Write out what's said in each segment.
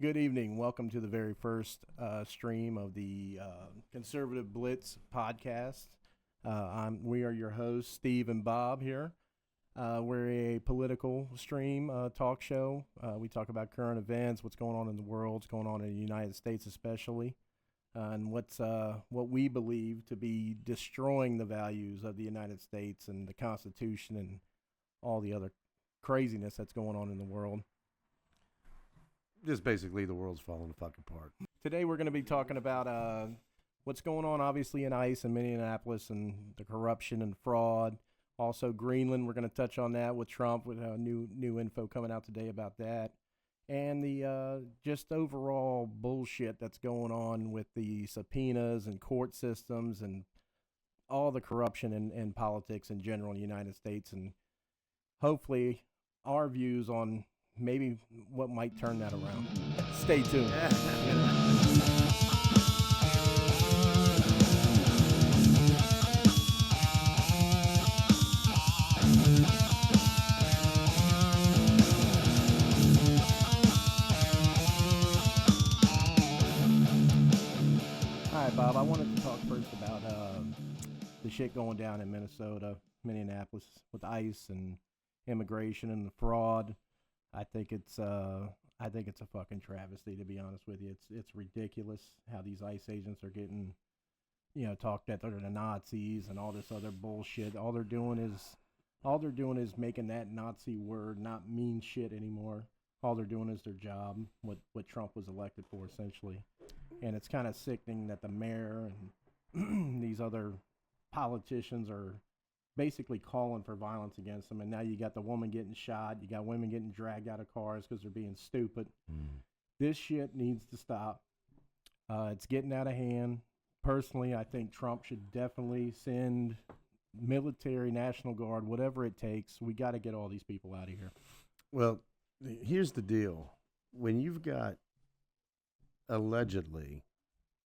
Good evening. Welcome to the very first stream of the Conservative Blitz podcast. We are your hosts, Steve and Bob here. We're a political stream talk show. We talk about current events, what's going on in the world, what's going on in the United States especially, and what we believe to be destroying the values of the United States and the Constitution and all the other craziness that's going on in the world. Just basically the world's falling the fuck apart. Today we're going to be talking about what's going on, obviously, in ICE and Minneapolis and the corruption and fraud. Also, Greenland, we're going to touch on that with Trump, with new info coming out today about that. And the just overall bullshit that's going on with the subpoenas and court systems and all the corruption and politics in general in the United States. And hopefully our views on maybe what might turn that around. Stay tuned. All right, Bob, I wanted to talk first about the shit going down in Minnesota, Minneapolis, with ICE and immigration and the fraud. I think it's a fucking travesty, to be honest with you. It's ridiculous how these ICE agents are getting, talked that they're the Nazis and all this other bullshit. All they're doing is making that Nazi word not mean shit anymore. All they're doing is their job, what Trump was elected for, essentially. And it's kind of sickening that the mayor and these other politicians are basically calling for violence against them, and now you got the woman getting shot, you got women getting dragged out of cars because they're being stupid. This shit needs to stop. It's getting out of hand. Personally, I think Trump should definitely send military, National Guard, whatever it takes. We got to get all these people out of here. Well, here's the deal. When you've got, allegedly,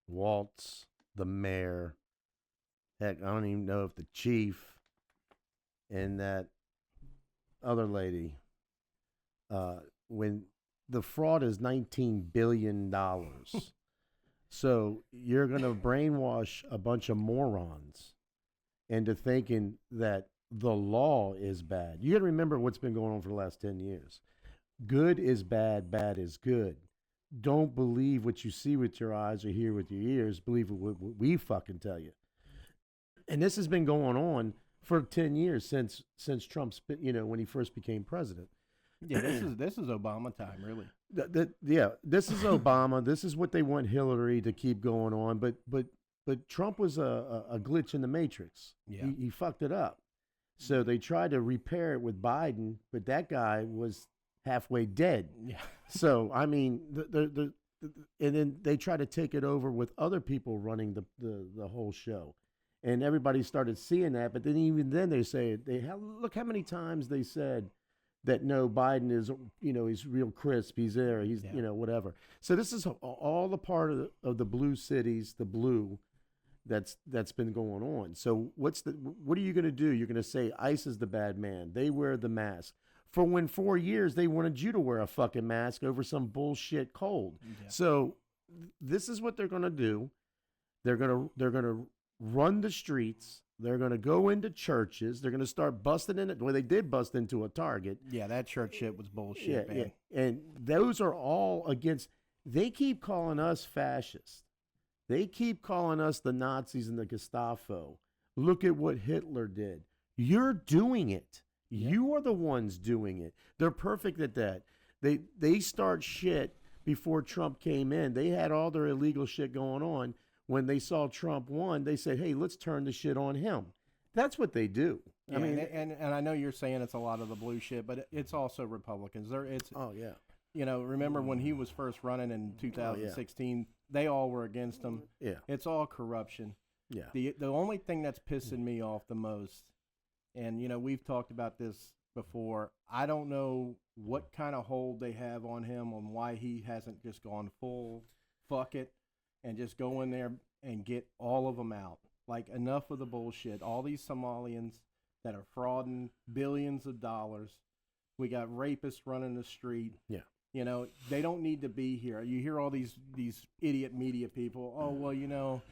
Waltz, the mayor, heck, I don't even know if the chief, and that other lady, when the fraud is $19 billion. So you're going to brainwash a bunch of morons into thinking that the law is bad. You got to remember what's been going on for the last 10 years. Good is bad, bad is good. Don't believe what you see with your eyes or hear with your ears. Believe what we fucking tell you. And this has been going on for 10 years since Trump's, when he first became president. Yeah, this is Obama time, really. This is Obama. This is what they want Hillary to keep going on. But Trump was a glitch in the matrix. Yeah. He fucked it up. So they tried to repair it with Biden, but that guy was halfway dead. Yeah. So I mean, and then they try to take it over with other people running the whole show. And everybody started seeing that, but then even then they say look how many times they said that no, Biden is he's real crisp, he's there, he's whatever. So this is all a part of the blue cities, the blue that's been going on. So what are you going to do? You're going to say ICE is the bad man. They wear the mask. For when 4 years they wanted you to wear a fucking mask over some bullshit cold. Yeah. So this is what they're going to do. They're going to run the streets. They're going to go into churches. They're going to start busting in it. Well, they did bust into a Target. Yeah, that church shit was bullshit, man. Yeah. And those are all against. They keep calling us fascists. They keep calling us the Nazis and the Gestapo. Look at what Hitler did. You're doing it. Yeah. You are the ones doing it. They're perfect at that. They start shit before Trump came in. They had all their illegal shit going on. When they saw Trump won, they said, hey, let's turn the shit on him. That's what they do. Yeah, I mean, and I know you're saying it's a lot of the blue shit, but it's also Republicans. Oh, yeah. Remember when he was first running in 2016, they all were against him. Yeah. It's all corruption. Yeah. The only thing that's pissing me off the most, and, we've talked about this before, I don't know what kind of hold they have on him on why he hasn't just gone full fuck it and just go in there and get all of them out. Like, enough of the bullshit. All these Somalians that are frauding billions of dollars. We got rapists running the street. Yeah. You know, they don't need to be here. You hear all these idiot media people. Oh well, you know,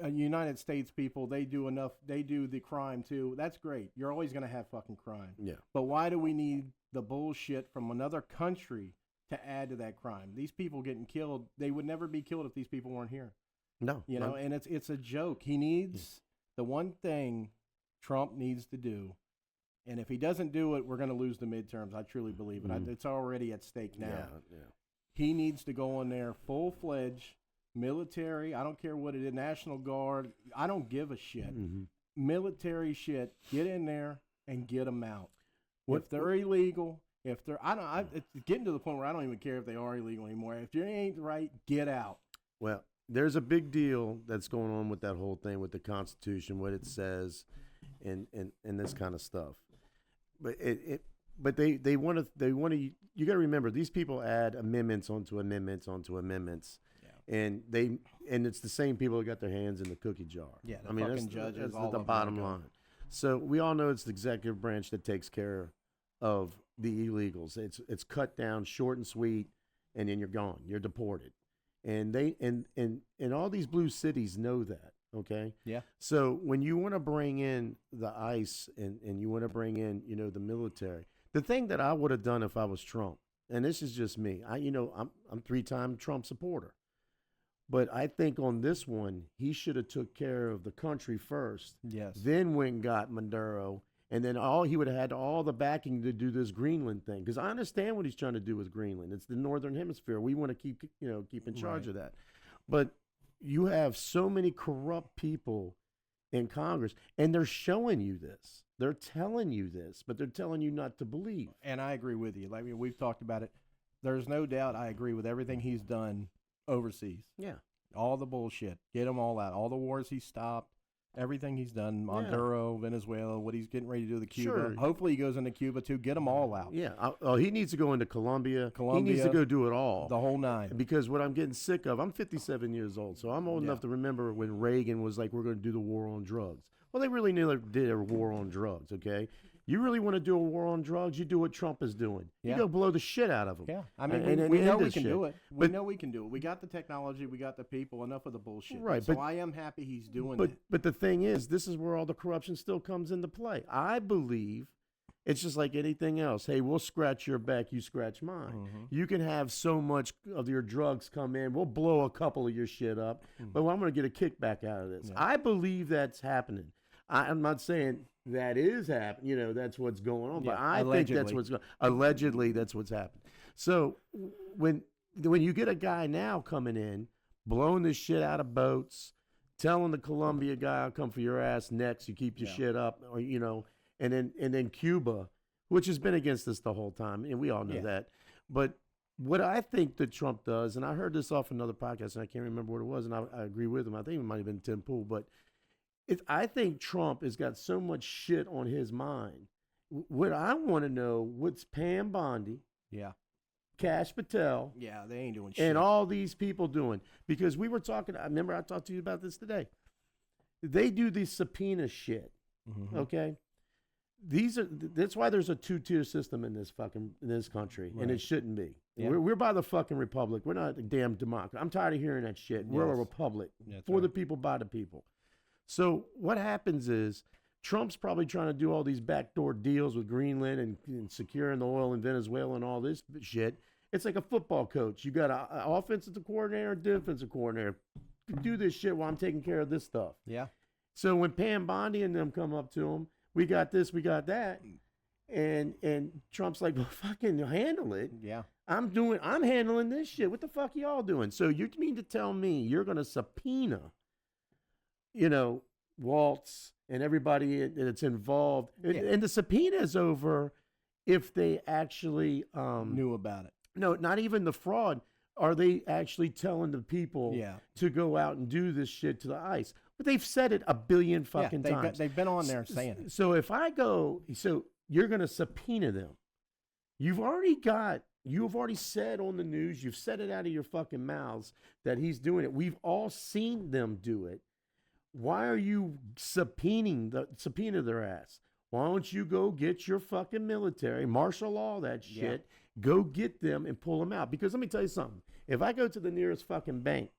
United States people, they do enough. They do the crime too. That's great. You're always going to have fucking crime. Yeah. But why do we need the bullshit from another country to add to that crime? These people getting killed, they would never be killed if these people weren't here. No. You know, and it's a joke. He needs the one thing Trump needs to do. And if he doesn't do it, we're going to lose the midterms. I truly believe it. It's already at stake now. Yeah. He needs to go in there full-fledged, military. I don't care what it is, National Guard. I don't give a shit. Military shit. Get in there and get them out. If they're illegal, it's getting to the point where I don't even care if they are illegal anymore. If you ain't right, get out. Well, there's a big deal that's going on with that whole thing with the Constitution, what it says, and this kind of stuff. But they want to. You got to remember, these people add amendments onto amendments onto amendments, and it's the same people that got their hands in the cookie jar. Yeah, the fucking judges. That's the bottom line. So we all know it's the executive branch that takes care of the illegals. It's cut down, short and sweet, and then you're gone. You're deported, and and all these blue cities know that. Okay. Yeah. So when you want to bring in the ICE and you want to bring in, you know, the military, the thing that I would have done if I was Trump, and this is just me, I'm 3-time Trump supporter, but I think on this one he should have took care of the country first. Yes. Then went and got Maduro, and then he would have had all the backing to do this Greenland thing, because I understand what he's trying to do with Greenland. It's the northern hemisphere. We want to keep in charge of that, but you have so many corrupt people in Congress, and they're showing you this. They're telling you this, but they're telling you not to believe. And I agree with you. Like we've talked about it. There's no doubt I agree with everything he's done overseas. Yeah. All the bullshit. Get them all out. All the wars he stopped. Everything he's done, Maduro, Venezuela, what he's getting ready to do to Cuba. Sure. Hopefully he goes into Cuba too. Get them all out. Yeah. He needs to go into Colombia. He needs to go do it all. The whole nine. Because what I'm getting sick of, I'm 57 years old, so I'm old enough to remember when Reagan was like, we're going to do the war on drugs. Well, they really nearly did a war on drugs, okay? You really want to do a war on drugs, you do what Trump is doing. You go blow the shit out of them. Yeah, I mean, we know we can do it. We know we can do it. We got the technology, we got the people, enough of the bullshit. Right. So I am happy he's doing it. But the thing is, this is where all the corruption still comes into play. I believe it's just like anything else. Hey, we'll scratch your back, you scratch mine. Mm-hmm. You can have so much of your drugs come in, we'll blow a couple of your shit up, but I'm going to get a kickback out of this. Yeah. I believe that's happening. I'm not saying that is happening, you know, that's what's going on, but I think that's what's going on. Allegedly, that's what's happening. So when you get a guy now coming in, blowing this shit out of boats, telling the Colombia guy, I'll come for your ass next, you keep your shit up, or, you know, and then Cuba, which has been against us the whole time, and we all know that. But what I think that Trump does, and I heard this off another podcast, and I can't remember what it was, and I agree with him. I think it might have been Tim Pool, but I think Trump has got so much shit on his mind. What I want to know, what's Pam Bondi, Kash Patel, they ain't doing shit, and all these people doing? Because we were talking, I remember I talked to you about this today. They do these subpoena shit, okay? That's why there's a 2-tier system in this country, and it shouldn't be. Yeah. We're by the fucking republic. We're not a damn democracy. I'm tired of hearing that shit. We're a republic for the people, by the people. So what happens is Trump's probably trying to do all these backdoor deals with Greenland and securing the oil in Venezuela and all this shit. It's like a football coach. You got an offensive coordinator, a defensive coordinator. Do this shit while I'm taking care of this stuff. Yeah. So when Pam Bondi and them come up to him, we got this, we got that, and Trump's like, well, fucking handle it. Yeah. I'm handling this shit. What the fuck y'all doing? So you mean to tell me you're going to subpoena, you know, Waltz and everybody that's involved, and the subpoena is over if they actually knew about it. No, not even the fraud. Are they actually telling the people to go out and do this shit to the ICE? But they've said it a billion fucking times. They've been on there saying it. So if I go, you're going to subpoena them. You've already said on the news, you've said it out of your fucking mouths that he's doing it. We've all seen them do it. Why are you subpoena their ass? Why don't you go get your fucking military, martial law that shit, Go get them and pull them out. Because let me tell you something. If I go to the nearest fucking bank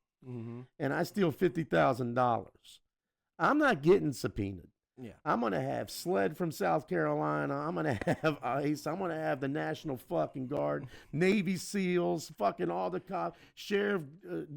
and I steal $50,000, I'm not getting subpoenaed. Yeah. I'm going to have SLED from South Carolina. I'm going to have ICE. I'm going to have the National fucking Guard, Navy SEALs, fucking all the cops, Sheriff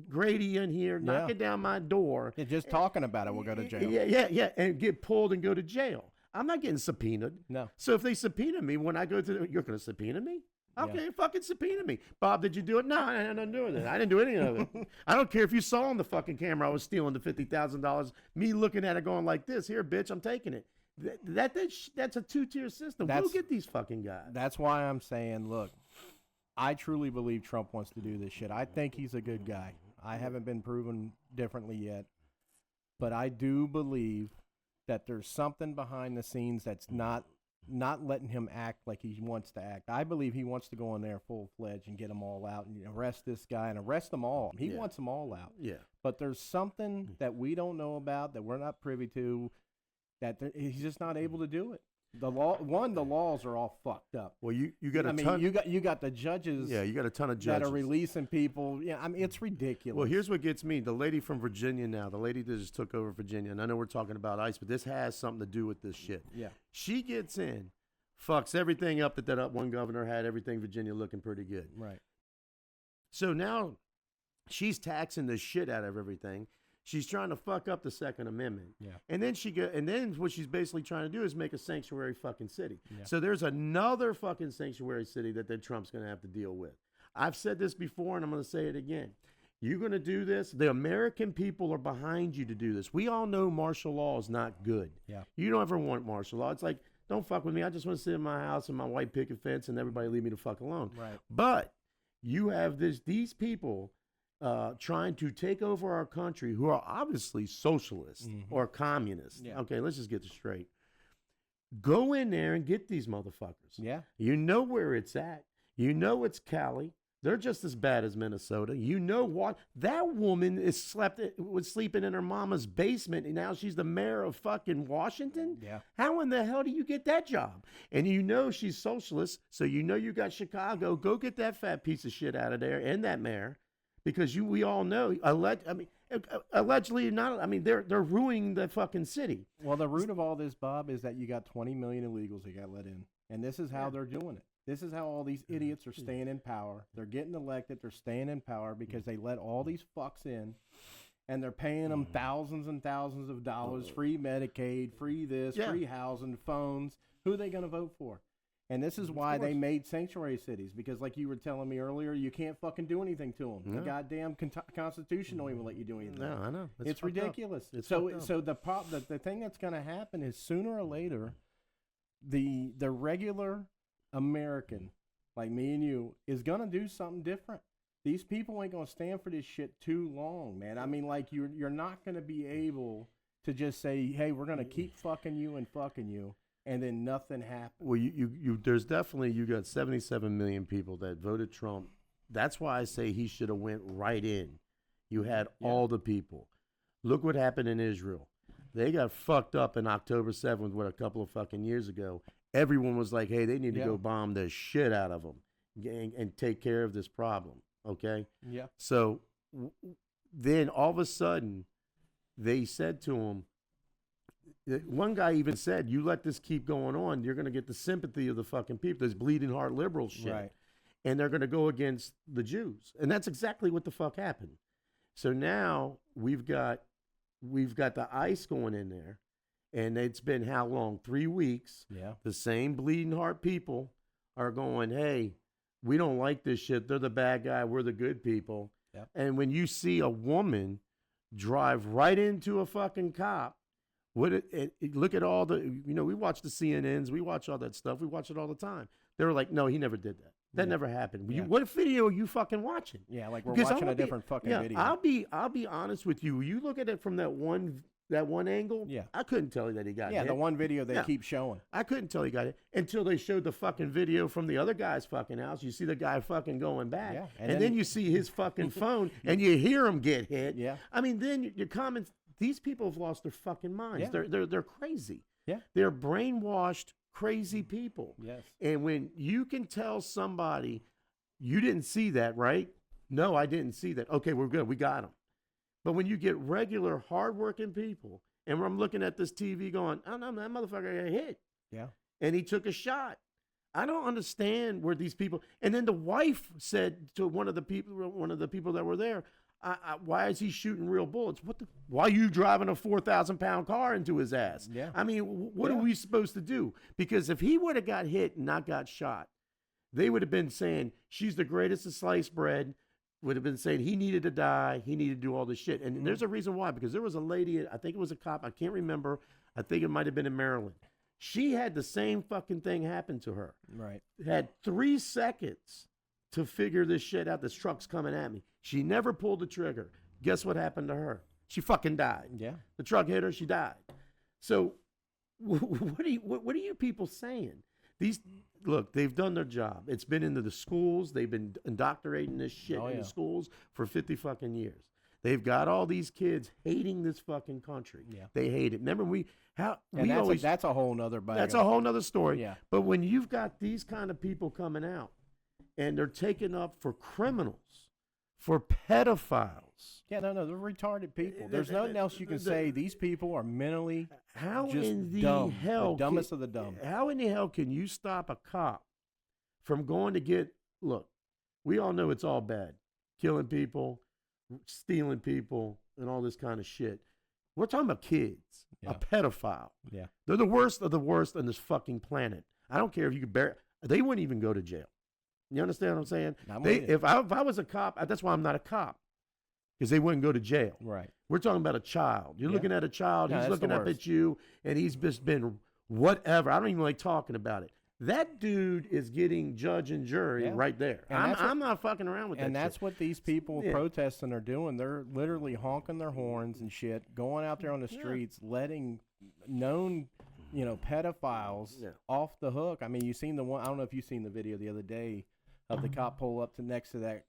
Grady in here, knocking down my door. Yeah, just talking about it, we'll go to jail. Yeah, and get pulled and go to jail. I'm not getting subpoenaed. No. So if they subpoena me, when I go to you're going to subpoena me? Okay, fucking subpoena me. Bob, did you do it? No, I didn't do it. I didn't do any of it. I don't care if you saw on the fucking camera I was stealing the $50,000. Me looking at it going like this. Here, bitch, I'm taking it. That's a two-tier system. Go get these fucking guys. That's why I'm saying, look, I truly believe Trump wants to do this shit. I think he's a good guy. I haven't been proven differently yet. But I do believe that there's something behind the scenes that's not letting him act like he wants to act. I believe he wants to go in there full-fledged and get them all out and arrest this guy and arrest them all. He wants them all out. Yeah. But there's something that we don't know about, that we're not privy to, that he's just not able to do it. The laws are all fucked up. Well, you got a ton. You got the judges. Yeah, you got a ton of judges that are releasing people. Yeah, I mean, it's ridiculous. Well, here's what gets me: the lady from Virginia now, the lady that just took over Virginia, and I know we're talking about ICE, but this has something to do with this shit. Yeah, she gets in, fucks everything up that one governor had, everything Virginia looking pretty good. Right. So now she's taxing the shit out of everything. She's trying to fuck up the Second Amendment. Yeah. And then what she's basically trying to do is make a sanctuary fucking city. Yeah. So there's another fucking sanctuary city that Trump's going to have to deal with. I've said this before and I'm going to say it again. You're going to do this. The American people are behind you to do this. We all know martial law is not good. Yeah. You don't ever want martial law. It's like, don't fuck with me. I just want to sit in my house in my white picket fence and everybody leave me the fuck alone. Right. But you have these people trying to take over our country who are obviously socialists or communists. Yeah. Okay, let's just get this straight. Go in there and get these motherfuckers. Yeah. You know where it's at. You know it's Cali. They're just as bad as Minnesota. You know what? That woman was sleeping in her mama's basement, and now she's the mayor of fucking Washington? Yeah. How in the hell do you get that job? And you know she's socialist, so you know you got Chicago. Go get that fat piece of shit out of there and that mayor. Because we all know, allegedly not. I mean, they're ruining the fucking city. Well, the root of all this, Bob, is that you got 20 million illegals that got let in, and this is how they're doing it. This is how all these idiots are staying in power. They're getting elected. They're staying in power because they let all these fucks in, and they're paying them thousands and thousands of dollars, free Medicaid, free this, free housing, phones. Who are they going to vote for? And this is why they made sanctuary cities, because like you were telling me earlier, you can't fucking do anything to them. No. The goddamn Constitution don't even let you do anything. No, I know. It's ridiculous. So the thing that's going to happen is sooner or later, the regular American, like me and you, is going to do something different. These people ain't going to stand for this shit too long, man. I mean, like, you're not going to be able to just say, hey, we're going to keep fucking you and fucking you. And then nothing happened. Well, there's definitely, you got 77 million people that voted Trump. That's why I say he should have went right in. You had all the people. Look what happened in Israel. They got fucked up in October 7th, a couple of fucking years ago. Everyone was like, hey, they need to go bomb the shit out of them and take care of this problem, okay? Yeah. So then all of a sudden, they said to him, one guy even said, you let this keep going on, you're going to get the sympathy of the fucking people, this bleeding heart liberal shit. Right. And they're going to go against the Jews. And that's exactly what the fuck happened. So now we've got the ICE going in there. And it's been how long? 3 weeks. Yeah. The same bleeding heart people are going, hey, we don't like this shit. They're the bad guy. We're the good people. Yep. And when you see a woman drive right into a fucking cop, look at all the, we watch the CNNs, we watch all that stuff, we watch it all the time. They were like, no, he never did that. That never happened. Yeah. What video are you fucking watching? Yeah, like we're watching a different fucking video. I'll be honest with you. You look at it from that one angle. Yeah, I couldn't tell you that he got hit. Yeah, the one video they keep showing. I couldn't tell he got it until they showed the fucking video from the other guy's fucking house. You see the guy fucking going back, and then you see his fucking phone, and you hear him get hit. Yeah, I mean, then your comments. These people have lost their fucking minds. Yeah. They're crazy. Yeah. They're brainwashed, crazy people. Yes. And when you can tell somebody You didn't see that, right? No, I didn't see that. Okay, we're good. We got him. But when you get regular, hardworking people, and I'm looking at this TV going, oh, no, that motherfucker got hit. Yeah. And he took a shot. I don't understand where these people. And then the wife said to one of the people that were there, why is he shooting real bullets? Why are you driving a 4,000-pound car into his ass? Yeah. I mean, what are we supposed to do? Because if he would have got hit and not got shot, they would have been saying, she's the greatest of sliced bread. Would have been saying he needed to die. He needed to do all this shit. And there's a reason why, because there was a lady, I think it was a cop. I can't remember. I think it might have been in Maryland. She had the same fucking thing happen to her. Right. Had 3 seconds to figure this shit out. This truck's coming at me. She never pulled the trigger. Guess what happened to her? She fucking died. Yeah. The truck hit her. She died. So what are you people saying? Look, they've done their job. It's been into the schools. They've been indoctrinating this shit in the schools for 50 fucking years. They've got all these kids hating this fucking country. Yeah. They hate it. Remember, that's a whole nother bag. That's a whole nother story. Yeah. But when you've got these kind of people coming out and they're taken up for criminals, for pedophiles. Yeah, no, they're retarded people. There's nothing else you can say. These people are mentally dumb. The dumbest of the dumb. How in the hell can you stop a cop from going to get, look, we all know it's all bad. Killing people, stealing people, and all this kind of shit. We're talking about kids, a pedophile. Yeah. They're the worst of the worst on this fucking planet. I don't care if you could bear, they wouldn't even go to jail. You understand what I'm saying? If I was a cop, that's why I'm not a cop. Because they wouldn't go to jail. Right. We're talking about a child. You're looking at a child. He's looking up at you, and he's just been whatever. I don't even like talking about it. That dude is getting judge and jury right there. I'm not fucking around with that. And that's what these people protesting are doing. They're literally honking their horns and shit, going out there on the streets, letting known, pedophiles off the hook. I mean, you seen the one. I don't know if you seen the video the other day of the cop pull up next to that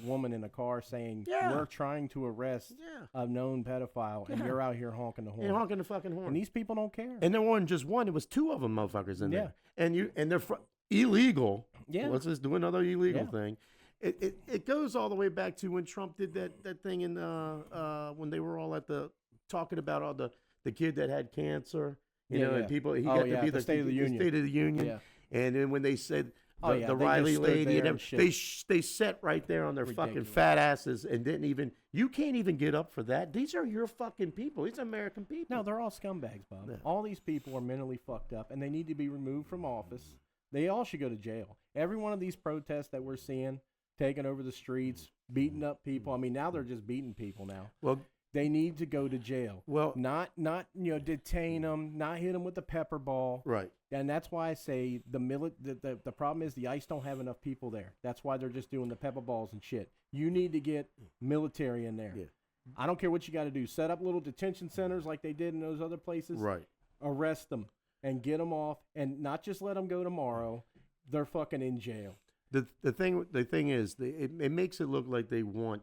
woman in a car saying, we're trying to arrest a known pedophile, and you're out here honking the horn. You're honking the fucking horn. And these people don't care. And there wasn't just one. It was 2 of them motherfuckers in there. And they're illegal. Yeah. Let's just do another illegal thing. It goes all the way back to when Trump did that thing in when they were all at talking about all the kid that had cancer. And people, he got to be the State of the Union. State of the Union. Yeah. And then when they said, the Riley lady, and they sat right there on their fucking fat asses and didn't even. You can't even get up for that. These are your fucking people. These are American people. No, they're all scumbags, Bob. Yeah. All these people are mentally fucked up, and they need to be removed from office. They all should go to jail. Every one of these protests that we're seeing, taking over the streets, beating up people. I mean, now they're just beating people now. Well, they need to go to jail. Well, not detain them, not hit them with the pepper ball. Right. And that's why I say the problem is the ICE don't have enough people there. That's why they're just doing the pepper balls and shit. You need to get military in there. Yeah. I don't care what you got to do. Set up little detention centers like they did in those other places. Right. Arrest them and get them off, and not just let them go tomorrow. They're fucking in jail. The thing is, it makes it look like they want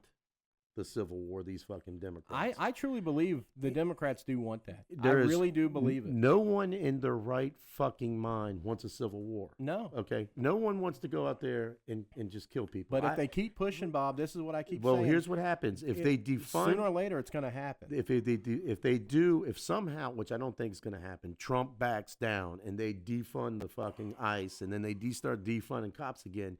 the Civil War, these fucking Democrats. I truly believe the Democrats do want that. I really do believe it. No one in their right fucking mind wants a Civil War. No. Okay? No one wants to go out there and just kill people. But if they keep pushing, Bob, this is what I keep saying. Well, here's what happens. If they defund... Sooner or later, it's going to happen. If somehow, which I don't think is going to happen, Trump backs down and they defund the fucking ICE and then they start defunding cops again,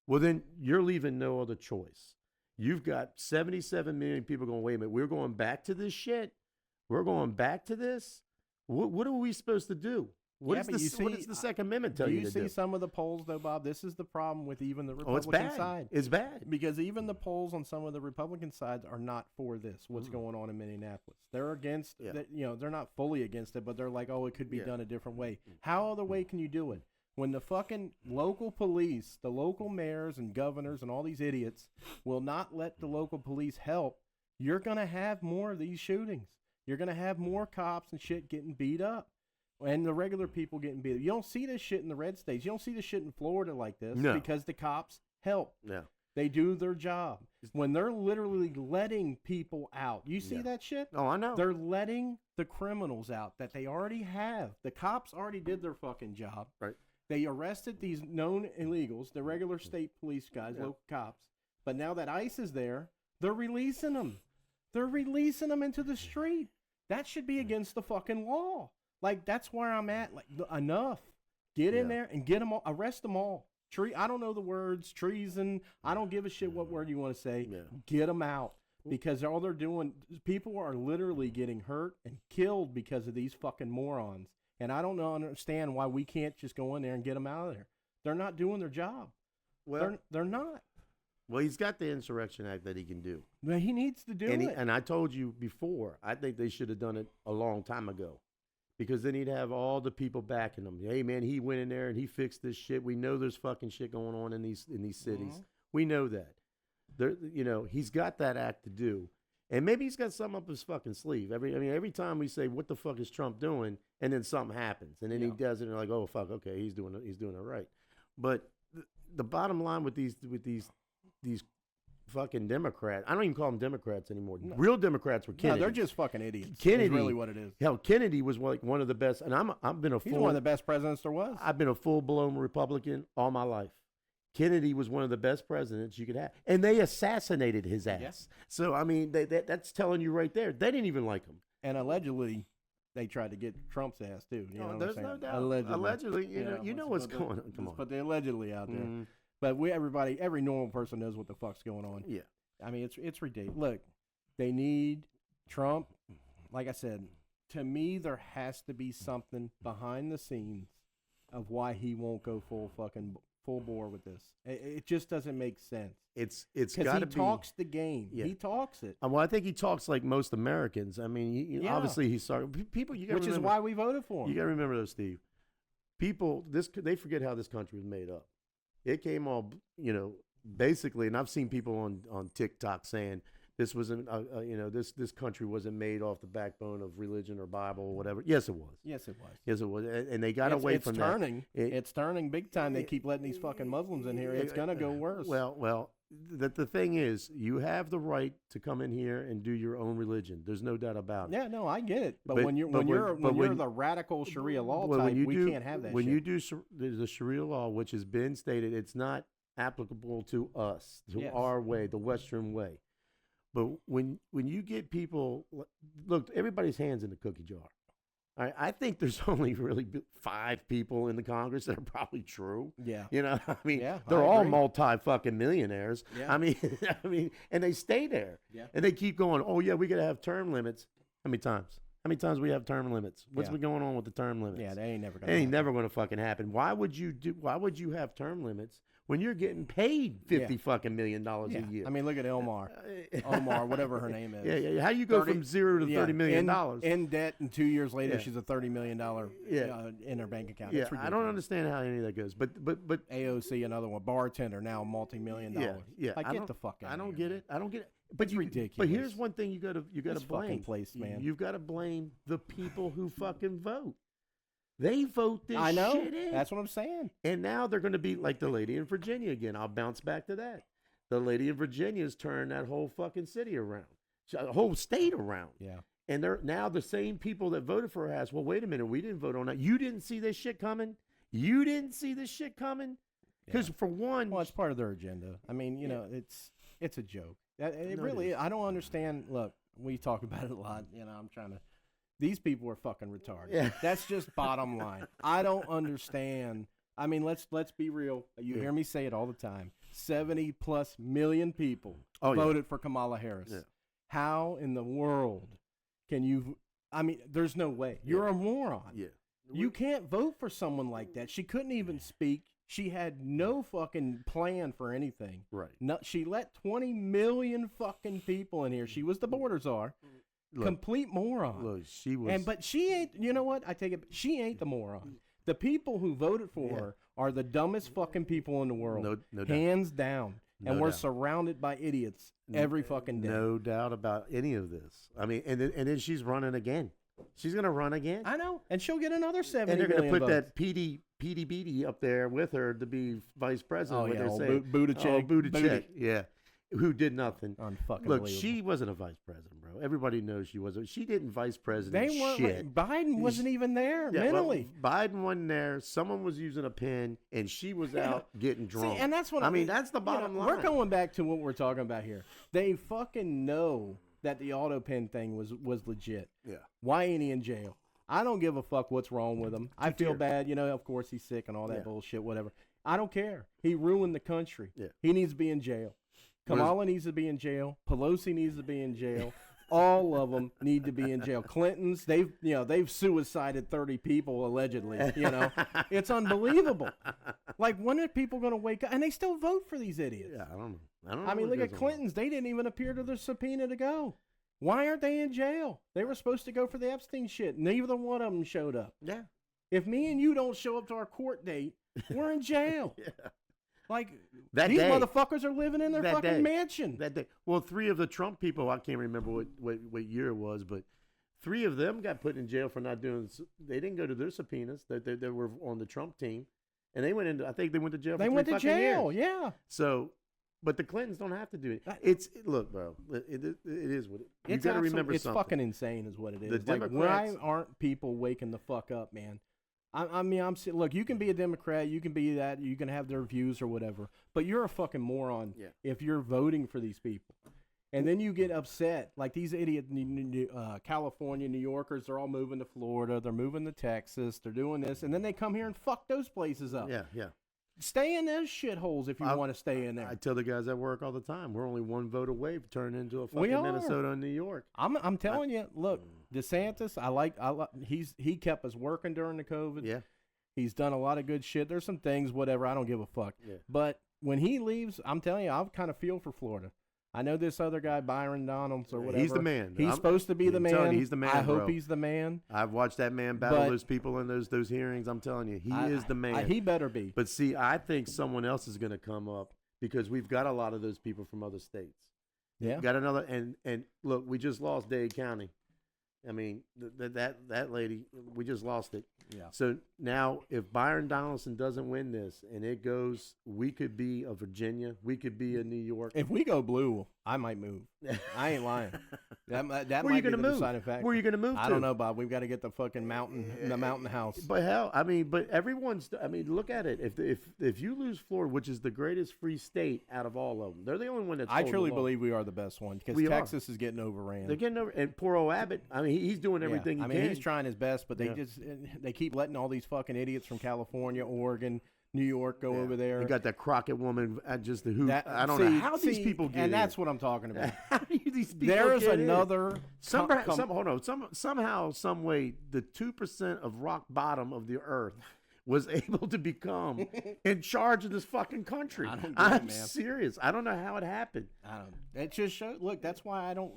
well, then you're leaving no other choice. You've got 77 million people going, wait a minute, we're going back to this shit? We're going back to this? What are we supposed to do? What does the Second Amendment tell you to do? Do you see some of the polls, though, Bob? This is the problem with even the Republican side. It's bad. Because even the polls on some of the Republican sides are not for this, what's going on in Minneapolis. They're against, they're not fully against it, but they're like, oh, it could be done a different way. How other way can you do it? When the fucking local police, the local mayors and governors and all these idiots will not let the local police help, you're going to have more of these shootings. You're going to have more cops and shit getting beat up. And the regular people getting beat up. You don't see this shit in the red states. You don't see this shit in Florida like this because the cops help. Yeah. They do their job. When they're literally letting people out. You see that shit? Oh, I know. They're letting the criminals out that they already have. The cops already did their fucking job. Right. They arrested these known illegals, the regular state police guys, local cops. But now that ICE is there, they're releasing them. They're releasing them into the street. That should be against the fucking law. Like, that's where I'm at. Like, enough. Get in there and get them all. Arrest them all. I don't know the words. Treason. I don't give a shit what word you want to say. Yeah. Get them out. Because all they're doing, people are literally getting hurt and killed because of these fucking morons. And I don't understand why we can't just go in there and get them out of there. They're not doing their job. Well, they're not. Well, he's got the Insurrection Act that he can do. Well, he needs to do it. And I told you before, I think they should have done it a long time ago. Because then he'd have all the people backing him. Hey, man, he went in there and he fixed this shit. We know there's fucking shit going on in these cities. Mm-hmm. We know that. He's got that act to do. And maybe he's got something up his fucking sleeve. Every time we say, what the fuck is Trump doing? And then something happens. And then he does it and they're like, oh, fuck, okay, he's doing it right. But the bottom line with these fucking Democrats, I don't even call them Democrats anymore. No. Real Democrats were Kennedy. No, they're just fucking idiots. Kennedy, that's really what it is. Hell, Kennedy was like one of the best. And he's one of the best presidents there was. I've been a full-blown Republican all my life. Kennedy was one of the best presidents you could have. And they assassinated his ass. Yes. So, that's telling you right there. They didn't even like him. And allegedly, they tried to get Trump's ass, too. You know there's no doubt. Allegedly, you know what's going on. Come on. But they're allegedly out there. Mm-hmm. But every normal person knows what the fuck's going on. Yeah. It's ridiculous. Look, they need Trump. Like I said, to me, there has to be something behind the scenes of why he won't go full bore with this. It just doesn't make sense. It's got to be. He talks the game. Yeah. He talks it. Well, I think he talks like most Americans. Obviously he's sorry. People, you got to remember. Which is why we voted for him. You got to remember though, Steve. People, they forget how this country was made up. It came all, basically, and I've seen people on TikTok saying this wasn't, this country wasn't made off the backbone of religion or Bible or whatever. Yes, it was. Yes, it was. Yes, it was. And they got away from that. It's turning big time. They keep letting these fucking Muslims in here. It's going to go worse. Well, the thing is, you have the right to come in here and do your own religion. There's no doubt about it. Yeah, no, I get it. But when you're the radical Sharia law type, we can't have that when shit. you do the Sharia law, which has been stated, it's not applicable to us, to our way, the Western way. But when you get people, look, everybody's hands in the cookie jar. I think there's only really 5 people in the Congress that are probably true. Yeah. They're all multi-fucking millionaires. Yeah. And they stay there. Yeah. And they keep going, oh, yeah, we got to have term limits. How many times? How many times we have term limits? What's been going on with the term limits? Yeah, they ain't never going to happen. Never going to fucking happen. Why would you have term limits when you're getting paid $50 fucking million a year? Look at Omar, whatever her name is. Yeah. How you go from $0 to $30 million? In debt, and 2 years later, she's a $30 million in her bank account. Yeah, I don't understand how any of that goes. But AOC, another one, bartender, now $multi-million. Yeah. I get the fuck out. I don't get it. But it's ridiculous. But here's one thing you got to blame. Fucking place, man. You've got to blame the people who fucking vote. They vote this I know. shit in. That's what I'm saying. And now they're going to be like the lady in Virginia again. I'll bounce back to that. The lady in Virginia's turned that whole fucking city around, the whole state around. Yeah. And they're now the same people that voted for her ass. Well, wait a minute. We didn't vote on that. You didn't see this shit coming? You didn't see this shit coming? Because for one. Well, it's part of their agenda. It's a joke. It really is. I don't understand. Look, we talk about it a lot. I'm trying to. These people are fucking retarded. Yeah. That's just bottom line. I don't understand. Let's be real. You hear me say it all the time. 70+ million people voted for Kamala Harris. Yeah. How in the world can you? There's no way. You're a moron. Yeah. You can't vote for someone like that. She couldn't even speak. She had no fucking plan for anything. Right. No, she let 20 million fucking people in here. She was the border czar. Look, complete moron. Look, she was. But she ain't. You know what? I take it. She ain't the moron. The people who voted for her are the dumbest fucking people in the world. No doubt. Hands down. And we're surrounded by idiots every fucking day. No doubt about any of this. And then she's running again. She's gonna run again. I know, and she'll get another 70 million. And they're gonna put votes. that PD up there with her to be vice president. Buttigieg. Buttigieg. Yeah, who did nothing. Unfucking Look, she wasn't a vice president, bro. Everybody knows she wasn't. She didn't vice president They weren't. shit. Biden wasn't even there mentally. Well, Biden wasn't there. Someone was using a pen, and she was out getting drunk. See, and that's what I mean. That's the bottom line. We're going back to what we're talking about here. They fucking know that the auto pen thing was legit. Yeah. Why ain't he in jail? I don't give a fuck what's wrong with him. I feel bad. Of course he's sick and all that bullshit, whatever. I don't care. He ruined the country. Yeah. He needs to be in jail. Kamala needs to be in jail. Pelosi needs to be in jail. All of them need to be in jail. Clintons, they've suicided 30 people allegedly. It's unbelievable. Like, when are people going to wake up? And they still vote for these idiots. Yeah, I don't know. I mean, look at Clintons. They didn't even appear to their subpoena to go. Why aren't they in jail? They were supposed to go for the Epstein shit. Neither one of them showed up. Yeah. If me and you don't show up to our court date, we're in jail. Yeah. Like, these motherfuckers are living in their fucking mansion. That day. Well, 3 of the Trump people, I can't remember what year it was, but 3 of them got put in jail for not doing, they didn't go to their subpoenas. They were on the Trump team. And they went into, I think they went to jail for 3 fucking years. They went to jail, yeah. So, but the Clintons don't have to do it. Look, bro, it is what it is. You got to remember something. It's fucking insane is what it is. The Democrats, why aren't people waking the fuck up, man? I mean, look, you can be a Democrat, you can be that, you can have their views or whatever, but you're a fucking moron if you're voting for these people. And then you get upset, like these idiot California, New Yorkers, they're all moving to Florida, they're moving to Texas, they're doing this, and then they come here and fuck those places up. Yeah. Stay in those shitholes if you want to stay in there. I tell the guys at work all the time, we're only 1 vote away from turning into a fucking Minnesota and New York. I'm telling you, look, DeSantis, he kept us working during the COVID. Yeah. He's done a lot of good shit. There's some things, whatever, I don't give a fuck. Yeah. But when he leaves, I'm telling you, I kind of feel for Florida. I know this other guy, Byron Donalds or whatever. He's the man. He's supposed to be the man. He's the man. I hope he's the man. I've watched that man battle those people in those hearings. I'm telling you, he is the man. He better be. But see, I think someone else is going to come up because we've got a lot of those people from other states. Yeah. Got another, and look, we just lost Dade County. I mean, that lady, we just lost it. Yeah. So now, if Byron Donaldson doesn't win this, and it goes, we could be a Virginia, we could be a New York. If we go blue, I might move. I ain't lying. That Where might you be the move? deciding factor. Where are you going to move to? I don't know, Bob. We've got to get the fucking mountain house. But hell, I mean, but everyone's. I mean, look at it. If you lose Florida, which is the greatest free state out of all of them, they're the only one that's. I truly believe we are the best one because Texas is getting overran. They're getting over, and poor old Abbott. I mean, he's doing everything. I mean, he's trying his best, but they keep letting all these fucking idiots from California, Oregon, New York go over there. You got that Crockett woman at just the who. I don't know how these people get and in. that's what I'm talking about. How do these people There's get another in? Hold on. Somehow, some way, the 2% of rock bottom of the earth was able to become in charge of this fucking country. I'm serious. I don't know how it happened. It just shows. Look, that's why I don't.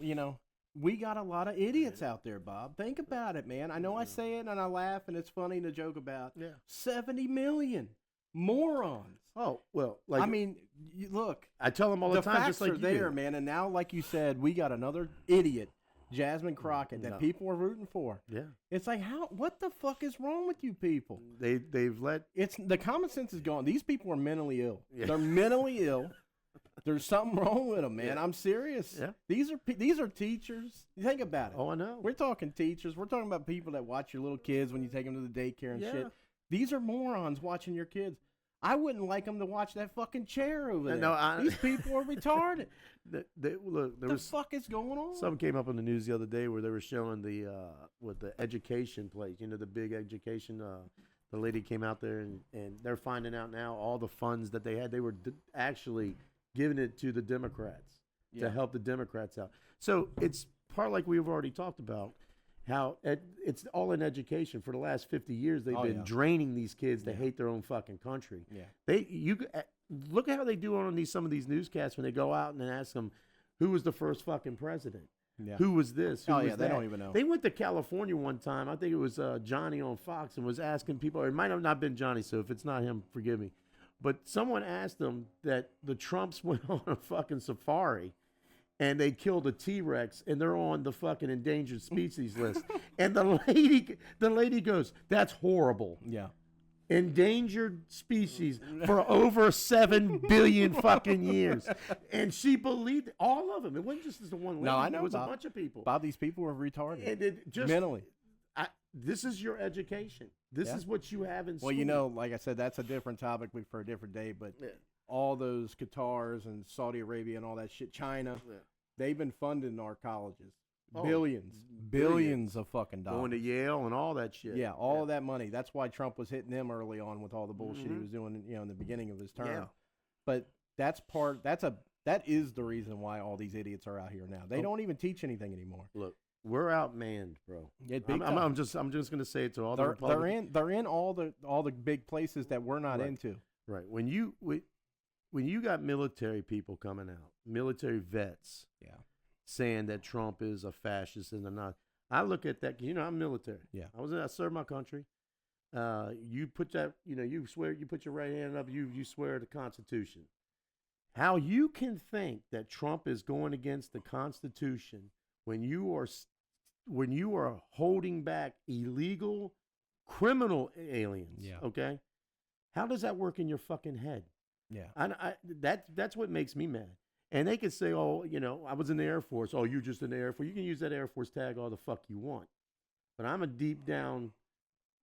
We got a lot of idiots out there, Bob. Think about it, man. I know I say it and I laugh and it's funny to joke about. Yeah. 70 million morons. Oh, well, like. I mean, look. I tell them all the time, facts just like are there, man. And now, like you said, we got another idiot, Jasmine Crockett, that people are rooting for. Yeah. It's like, what the fuck is wrong with you people? They've let. The common sense is gone. These people are mentally ill. Yeah. They're mentally ill. There's something wrong with them, man. Yeah. I'm serious. Yeah. These are teachers. Think about it. Oh, I know. We're talking teachers. We're talking about people that watch your little kids when you take them to the daycare and shit. These are morons watching your kids. I wouldn't like them to watch that fucking chair over there. No, these people are retarded. Look, the fuck is going on? Something came up on the news the other day where they were showing the education place. The big education. The lady came out there and they're finding out now all the funds that they had. They were actually giving it to the Democrats to help the Democrats out. So it's part like we've already talked about. How it's all in education. For the last 50 years, they've been draining these kids to hate their own fucking country. Yeah. You look at how they do on some of these newscasts when they go out and ask them, who was the first fucking president? Yeah. Who was this? Who was that? They don't even know. They went to California one time. I think it was Johnny on Fox and was asking people, or it might have not been Johnny, so if it's not him, forgive me. But someone asked them that the Trumps went on a fucking safari and they killed a T-Rex and they're on the fucking endangered species list. And the lady goes, that's horrible. Yeah. endangered species for over 7 billion fucking years. And she believed it. All of them. It wasn't just the one lady. No, I know, It was Bob. a bunch of people. Bob, these people were retarded. And it just mentally. this is your education. This is what you have in school. Well, you know, like I said, that's a different topic for a different day. But all those Qatars and Saudi Arabia and all that shit, China, they've been funding our colleges. Billions of fucking dollars. Going to Yale and all that shit. Yeah, all of that money. That's why Trump was hitting them early on with all the bullshit he was doing, in the beginning of his term. Yeah. But that is the reason why all these idiots are out here now. They don't even teach anything anymore. Look, we're outmanned, bro. I'm just gonna say it to all the Republicans. They're in all the big places that we're not into. Right. When you got military people coming out, military vets. Yeah. Saying that Trump is a fascist and they're not. I look at that. I'm military. Yeah. I served my country. You put that. You swear. You put your right hand up. You swear the Constitution. How you can think that Trump is going against the Constitution when you are holding back illegal, criminal aliens? Yeah. Okay. How does that work in your fucking head? Yeah. That's what makes me mad. And they could say, oh, I was in the Air Force. Oh, you're just in the Air Force. You can use that Air Force tag all the fuck you want. But I'm a deep down.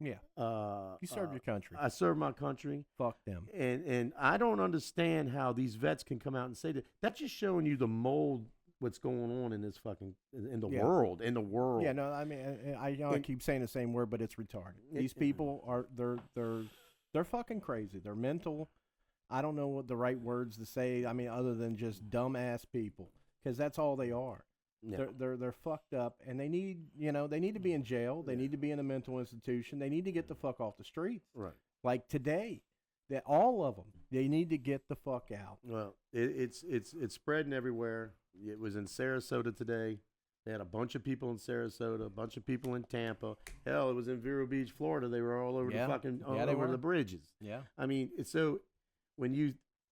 Yeah. You served your country. I served my country. Fuck them. And I don't understand how these vets can come out and say that. That's just showing you the mold, what's going on in this fucking, in the world. Yeah, no, I mean, I keep saying the same word, but it's retarded. These people they're fucking crazy. They're mental. I don't know what the right words to say. I mean, other than just dumbass people, because that's all they are. Yeah. They're fucked up, and they need to be in jail. They need to be in a mental institution. They need to get the fuck off the streets. Right. Like today, that all of them, they need to get the fuck out. Well, it's spreading everywhere. It was in Sarasota today. They had a bunch of people in Sarasota, a bunch of people in Tampa. Hell, it was in Vero Beach, Florida. They were all over the fucking all over the bridges. Yeah. I mean,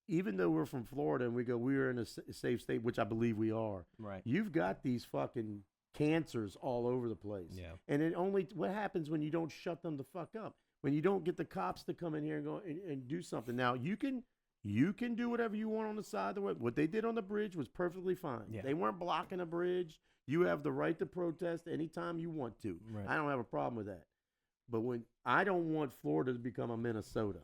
even though we're from Florida and we're in a safe state, which I believe we are. Right. You've got these fucking cancers all over the place. Yeah. And what happens when you don't shut them the fuck up? When you don't get the cops to come in here and go and do something. Now you can do whatever you want on the side of the road. What they did on the bridge was perfectly fine. Yeah. They weren't blocking a bridge. You have the right to protest anytime you want to. Right. I don't have a problem with that. But I don't want Florida to become a Minnesota.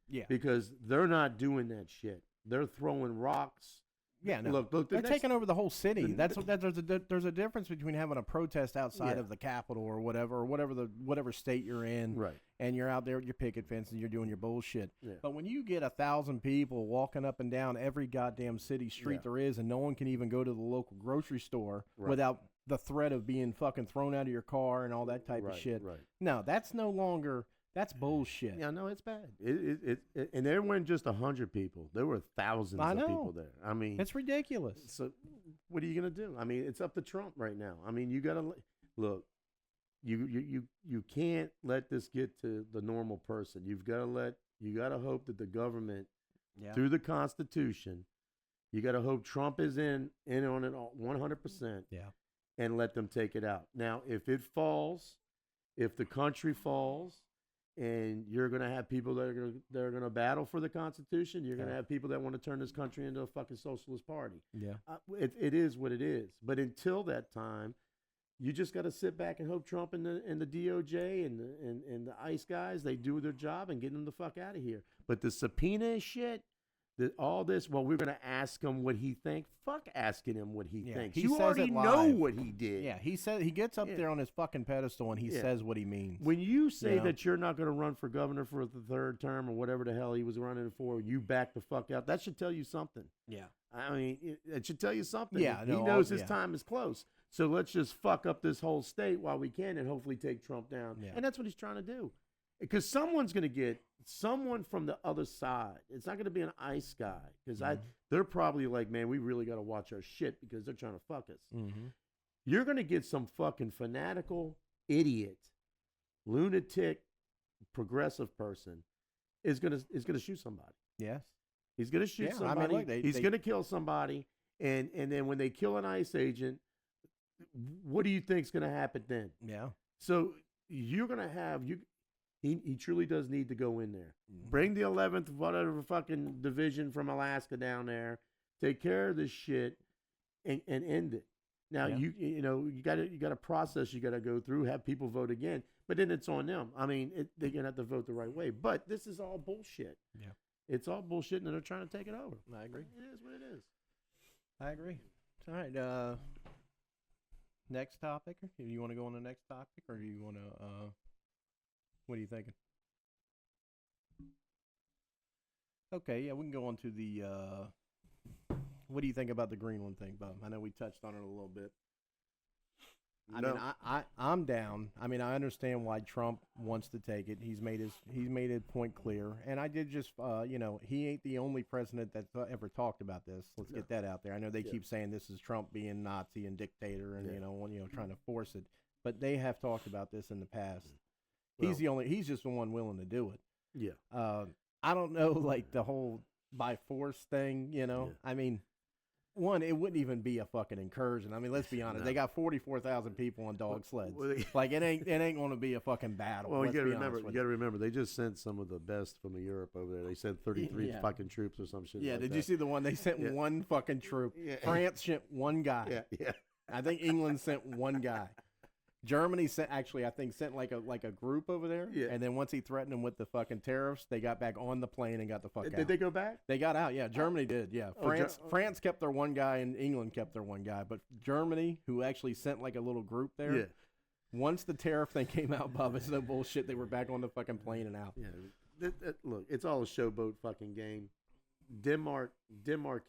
Yeah. Because they're not doing that shit. They're throwing rocks. Yeah, no. Look, they're taking over the whole city. There's a difference between having a protest outside of the Capitol or whatever state you're in, right? And you're out there with your picket fence and you're doing your bullshit. Yeah. But when you get 1,000 people walking up and down every goddamn city street there is, and no one can even go to the local grocery store without the threat of being fucking thrown out of your car and all that type of shit. Right. No, that's no longer. That's bullshit. Yeah, no, it's bad. And there weren't just 100 people. There were thousands of people there. I mean, it's ridiculous. So, what are you gonna do? I mean, it's up to Trump right now. I mean, you gotta look. You can't let this get to the normal person. You gotta hope that the government, through the Constitution, you gotta hope Trump is in on it 100%. Yeah. And let them take it out. Now, if it falls, if the country falls. And you're going to have people that are going to battle for the Constitution. You're going to have people that want to turn this country into a fucking socialist party. Yeah. It is what it is. But until that time, you just got to sit back and hope Trump and the DOJ and the ICE guys, they do their job and get them the fuck out of here. But the subpoena shit, all this, well, we're going to ask him what he thinks. Fuck asking him what he thinks. You already know what he did. Yeah, he gets up there on his fucking pedestal and he says what he means. When you say that you're not going to run for governor for the third term or whatever the hell he was running for, you back the fuck out. That should tell you something. Yeah. I mean, it should tell you something. Yeah, he knows his time is close. So let's just fuck up this whole state while we can and hopefully take Trump down. Yeah. And that's what he's trying to do. Because someone's going to get someone from the other side. It's not going to be an ICE guy. Because they're probably like, man, we really got to watch our shit because they're trying to fuck us. Mm-hmm. You're going to get some fucking fanatical idiot, lunatic, progressive person is going to shoot somebody. Yes. He's going to shoot somebody. I mean, look, he's going to kill somebody. And then when they kill an ICE agent, what do you think's going to happen then? Yeah. So you're going to have He truly does need to go in there. Mhm. Bring the 11th whatever fucking division from Alaska down there. Take care of this shit and end it. Now Yeah. you got a process you got to go through. Have people vote again, but then it's on them. I mean, they're gonna have to vote the right way. But this is all bullshit. Yeah. It's all bullshit, and they're trying to take it over. I agree. It is what it is. I agree. All right. Next topic. Do you want to go on the next topic, or do you want to? What are you thinking? Okay. Yeah, we can go on to the. What do you think about the Greenland thing, Bob? I know we touched on it a little bit. I mean, I'm down. I mean, I understand why Trump wants to take it. He's made his point clear, and I did just he ain't the only president that's ever talked about this. Let's get that out there. I know they keep saying this is Trump being Nazi and dictator, and trying to force it, but they have talked about this in the past. He's just the one willing to do it. Yeah. I don't know, like the whole by force thing. I mean. One, it wouldn't even be a fucking incursion. I mean, let's be honest. No. They got 44,000 people on dog sleds. Like it ain't going to be a fucking battle. Well, you got to remember, they just sent some of the best from Europe over there. They sent 33 fucking troops or some shit. Yeah, like did that. you see the one they sent one fucking troop? Yeah. France sent one guy. Yeah. I think England sent one guy. Germany sent like a group over there. Yeah. And then once he threatened them with the fucking tariffs, they got back on the plane and got the fuck out. Did they go back? They got out. Yeah, Germany did. Yeah, France kept their one guy and England kept their one guy, but Germany, who actually sent like a little group there. Yeah. Once the tariff thing came out, Bob, it's no bullshit. They were back on the fucking plane and out. Yeah. Look, it's all a showboat fucking game. Denmark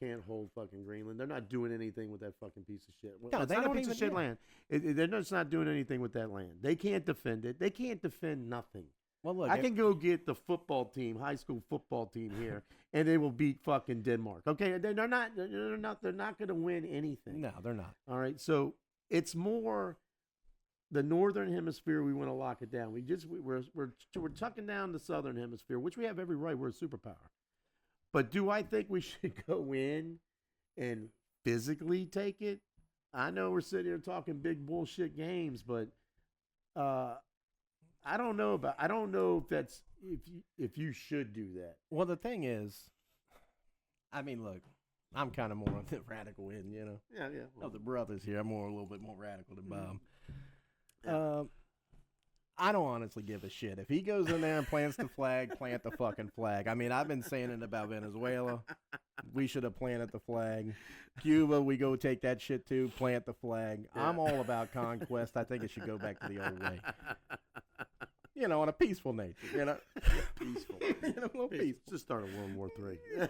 can't hold fucking Greenland. They're not doing anything with that fucking piece of shit. No, it's they not don't a piece even of shit do land. They're just not doing anything with that land. They can't defend it. They can't defend nothing. Well, look, I can go get the football team, high school football team here, and they will beat fucking Denmark. Okay, they're not going to win anything. No, they're not. All right, so it's more the northern hemisphere. We want to lock it down. We're tucking down the southern hemisphere, which we have every right. We're a superpower. But do I think we should go in and physically take it? I know we're sitting here talking big bullshit games, but I don't know if that's if you should do that. Well, the thing is, I mean, look, I'm kind of more on the radical end, Yeah. Of the brothers here, I'm a little bit more radical than Bob. I don't honestly give a shit. If he goes in there and plants the flag, plant the fucking flag. I mean, I've been saying it about Venezuela. We should have planted the flag. Cuba, we go take that shit too, plant the flag. Yeah. I'm all about conquest. I think it should go back to the old way. On a peaceful nature, Peaceful. A little peaceful. Just start a World War III.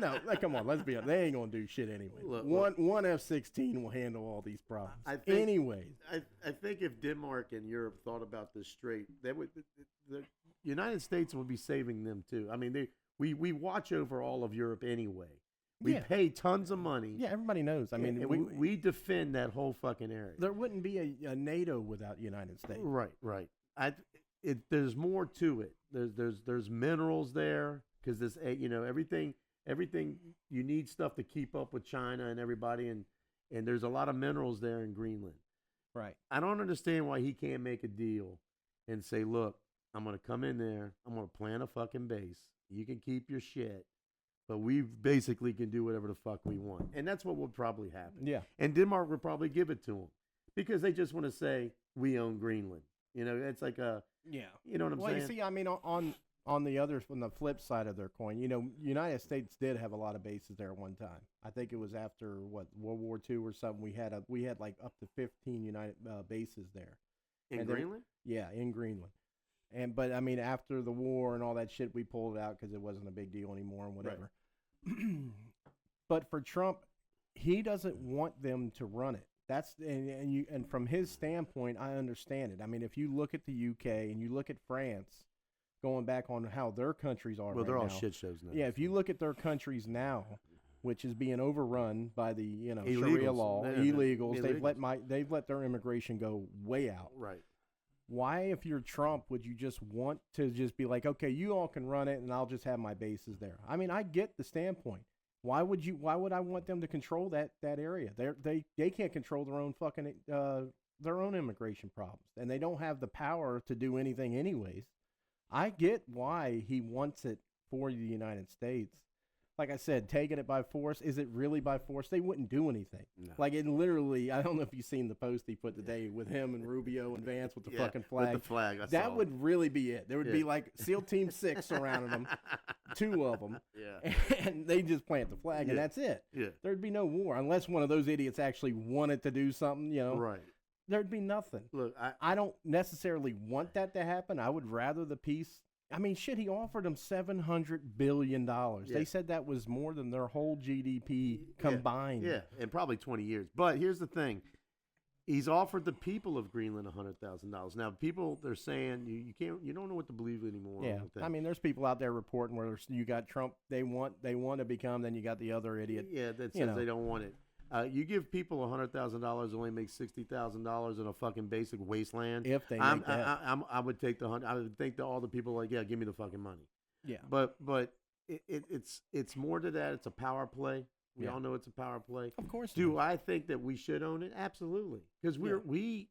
Well, like, come on, let's be honest. They ain't going to do shit anyway. Look. One F-16 will handle all these problems. Anyways. I think if Denmark and Europe thought about this straight, the United States would be saving them too. I mean, we watch over all of Europe anyway. We pay tons of money. Yeah, everybody knows. I mean, we defend that whole fucking area. There wouldn't be a NATO without the United States. Right. There's more to it. There's minerals there because this, everything you need stuff to keep up with China and everybody, and there's a lot of minerals there in Greenland. Right. I don't understand why he can't make a deal and say, look, I'm gonna come in there, I'm gonna plant a fucking base. You can keep your shit, but we basically can do whatever the fuck we want, and that's what would probably happen. Yeah. And Denmark would probably give it to them because they just want to say we own Greenland. It's like a You know what I'm saying? Well, you see, I mean, on the flip side of their coin, United States did have a lot of bases there at one time. I think it was after World War II or something. We had like up to 15 United bases there. In Greenland? Yeah, in Greenland. But I mean, after the war and all that shit, we pulled it out because it wasn't a big deal anymore and whatever. Right. But for Trump, he doesn't want them to run it. And from his standpoint, I understand it. I mean, if you look at the UK and you look at France, going back on how their countries are, well, they're all now, shit shows now. Yeah, if you look at their countries now, which is being overrun by the illegals. Sharia law, illegals, illegals. They've let their immigration go way out. Right. Why, if you're Trump, would you just want to just be like, okay, you all can run it, and I'll just have my bases there? I mean, I get the standpoint. Why would I want them to control that area? They can't control their own fucking their own immigration problems, and they don't have the power to do anything anyways. I get why he wants it for the United States. Like I said, taking it by force, is it really by force? They wouldn't do anything. No. Like, it literally, I don't know if you've seen the post he put today with him and Rubio and Vance with the fucking flag. With the flag, that would really be it. There would be like SEAL Team 6 surrounding them, 2 of them, and they just plant the flag, and that's it. Yeah. There'd be no war unless one of those idiots actually wanted to do something, you know. Right. There'd be nothing. Look, I don't necessarily want that to happen. I would rather the peace. I mean, shit, he offered them $700 billion. Yeah. They said that was more than their whole GDP combined. Yeah, in probably 20 years. But here's the thing. He's offered the people of Greenland $100,000. Now, people, they're saying you don't know what to believe anymore. Yeah, with that. I mean, there's people out there reporting where you got Trump, they want to become, then you got the other idiot. Yeah, that says they don't want it. You give people $100,000, only make $60,000 in a fucking basic wasteland. If they make that, I would take I would think that all the people like, yeah, give me the fucking money. Yeah, but it's more to that. It's a power play. We all know it's a power play. Of course. Do I think that we should own it? Absolutely, because we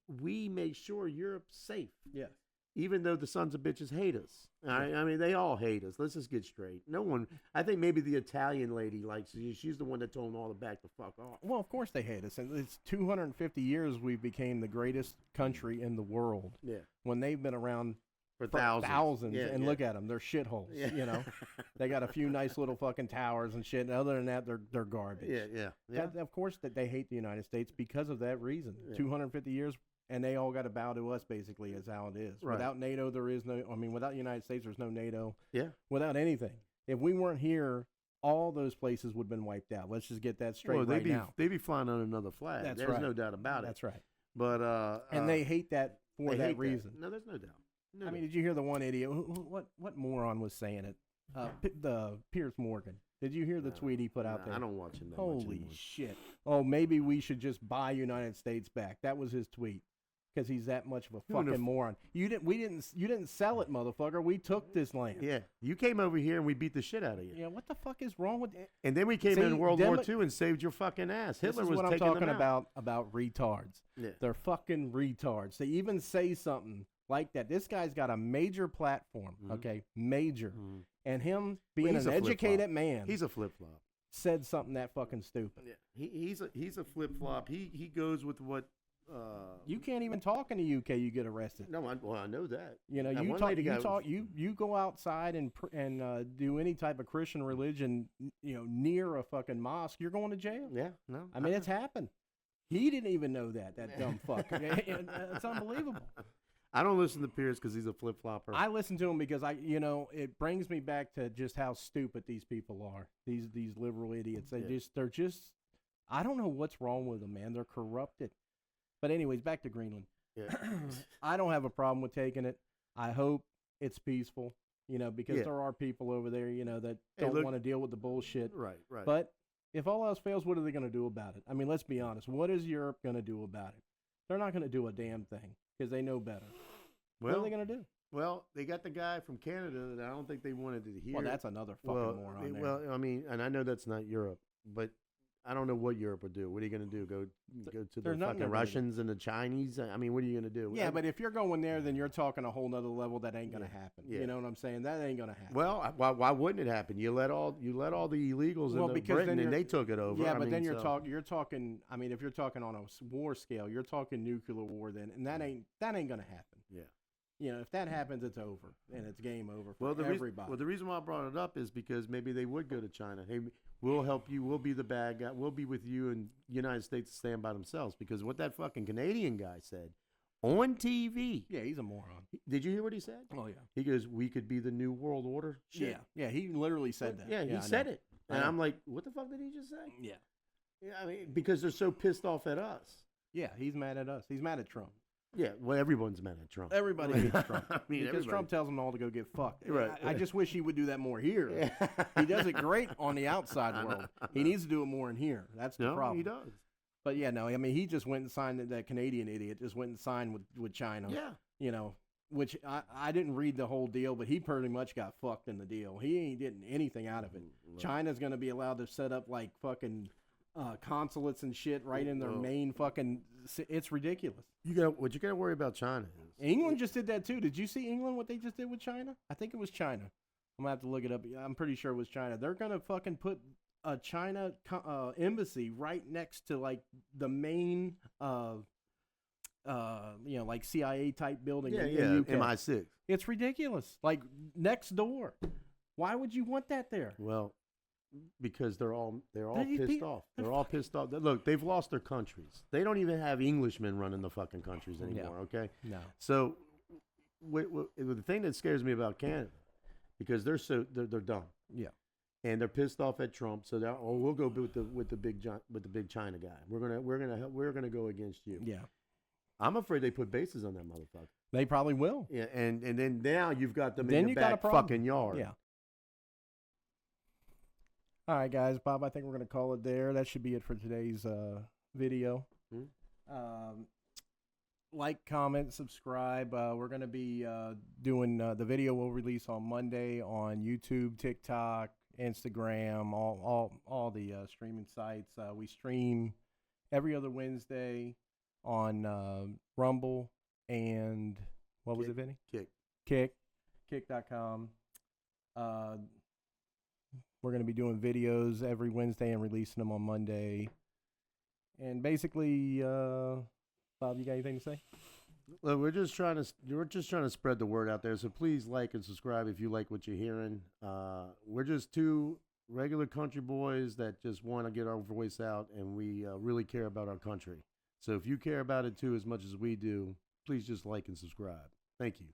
make sure Europe's safe. Yeah. Even though the sons of bitches hate us. I mean, they all hate us. Let's just get straight. No one, I think maybe the Italian lady likes you. She's the one that told them all to back the fuck off. Well, of course they hate us. And it's 250 years we became the greatest country in the world. Yeah. When they've been around for thousands. And look at them. They're shitholes, you know. They got a few nice little fucking towers and shit. And other than that, they're garbage. Yeah. Of course that they hate the United States because of that reason. 250 years. And they all got to bow to us, basically, is how it is. Right. Without NATO, there is no. I mean, without the United States, there's no NATO. Yeah. Without anything, if we weren't here, all those places would have been wiped out. Let's just get that straight now. They'd be flying on another flag. There's no doubt about it. That's right. But and they hate that for that reason. No, there's no doubt. I mean, did you hear the one idiot? What moron was saying it? The Piers Morgan. Did you hear the tweet he put out there? I don't watch him that Holy much anymore. shit! Oh, maybe we should just buy United States back. That was his tweet. Because he's that much of a fucking moron. You didn't sell it, motherfucker. We took this land. Yeah, you came over here and we beat the shit out of you. Yeah, what the fuck is wrong with it? And then we came in World War II and saved your fucking ass. Hitler was what taking I'm talking them out. about retards. Yeah. They're fucking retards. They even say something like that. This guy's got a major platform, okay? Major. And him being an educated man. He's a flip-flop. Said something that fucking stupid. Yeah. He's a flip-flop. He goes with what... you can't even talk in the UK. You get arrested. No, I know that. You know, you go outside and do any type of Christian religion, you know, near a fucking mosque, you're going to jail. Yeah, no. I mean, it's happened. He didn't even know that dumb fuck. It's unbelievable. I don't listen to Pierce because he's a flip flopper. I listen to him because it brings me back to just how stupid these people are. These liberal idiots. They're just. I don't know what's wrong with them, man. They're corrupted. But anyways, back to Greenland. Yeah. I don't have a problem with taking it. I hope it's peaceful, you know, because there are people over there, you know, that don't want to deal with the bullshit. Right. But if all else fails, what are they going to do about it? I mean, let's be honest. What is Europe going to do about it? They're not going to do a damn thing because they know better. What are they going to do? Well, they got the guy from Canada that I don't think they wanted to hear. Well, that's another fucking moron there. Well, I mean, and I know that's not Europe, but I don't know what Europe would do. What are you going to do? Go to the fucking Russians and the Chinese? I mean, what are you going to do? Yeah, but if you're going there, then you're talking a whole nother level that ain't going to happen. Yeah. You know what I'm saying? That ain't going to happen. Well, why wouldn't it happen? You let all the illegals into Britain and they took it over. Yeah, then you're talking. I mean, if you're talking on a war scale, you're talking nuclear war then, and that ain't going to happen. Yeah. You know, if that happens, it's over, and it's game over for everybody. The reason why I brought it up is because maybe they would go to China. Hey, we'll help you. We'll be the bad guy. We'll be with you, and United States stand by themselves. Because what that fucking Canadian guy said on TV. Yeah, he's a moron. Did you hear what he said? Oh, yeah. He goes, we could be the new world order. Shit. Yeah, he literally said that. Yeah, he said it. And I'm like, what the fuck did he just say? Yeah. Yeah, I mean, because they're so pissed off at us. Yeah, he's mad at us. He's mad at Trump. Yeah, well, everyone's mad at Trump. Everybody hates Trump. I mean, because Trump tells them all to go get fucked. Right. I just wish he would do that more here. He does it great on the outside world. He needs to do it more in here. That's the problem. He does. But yeah, no, I mean, he just went and signed, that Canadian idiot just went and signed with China. Yeah. You know, which I didn't read the whole deal, but he pretty much got fucked in the deal. He ain't getting anything out of it. Right. China's going to be allowed to set up like fucking consulates and shit right in their Well, main fucking. It's ridiculous. What you got to worry about China is England just did that too. Did you see England what they just did with China? I think it was China. I'm gonna have to look it up. I'm pretty sure it was China. They're gonna fucking put a China embassy right next to like the main, like CIA type building. in UK. MI6. It's ridiculous. Like next door. Why would you want that there? Well, because they're all These pissed people- off. They're all pissed off. Look, they've lost their countries. They don't even have Englishmen running the fucking countries anymore. Okay. No. So, the thing that scares me about Canada, because they're dumb. Yeah. And they're pissed off at Trump, so they're we'll go with the big China guy. We're gonna go against you. Yeah. I'm afraid they put bases on that motherfucker. They probably will. Yeah, and then now you've got them Then in the you got a back problem. fucking yard. Yeah. All right, guys. Bob, I think we're going to call it there. That should be it for today's video. Like, comment, subscribe. We're going to be doing the video we'll release on Monday on YouTube, TikTok, Instagram, all the streaming sites. We stream every other Wednesday on Rumble and what was it, Vinny? Kick.com. We're going to be doing videos every Wednesday and releasing them on Monday. And basically, Bob, you got anything to say? Look, we're just trying to spread the word out there. So please like and subscribe if you like what you're hearing. We're just two regular country boys that just want to get our voice out, and we really care about our country. So if you care about it too as much as we do, please just like and subscribe. Thank you.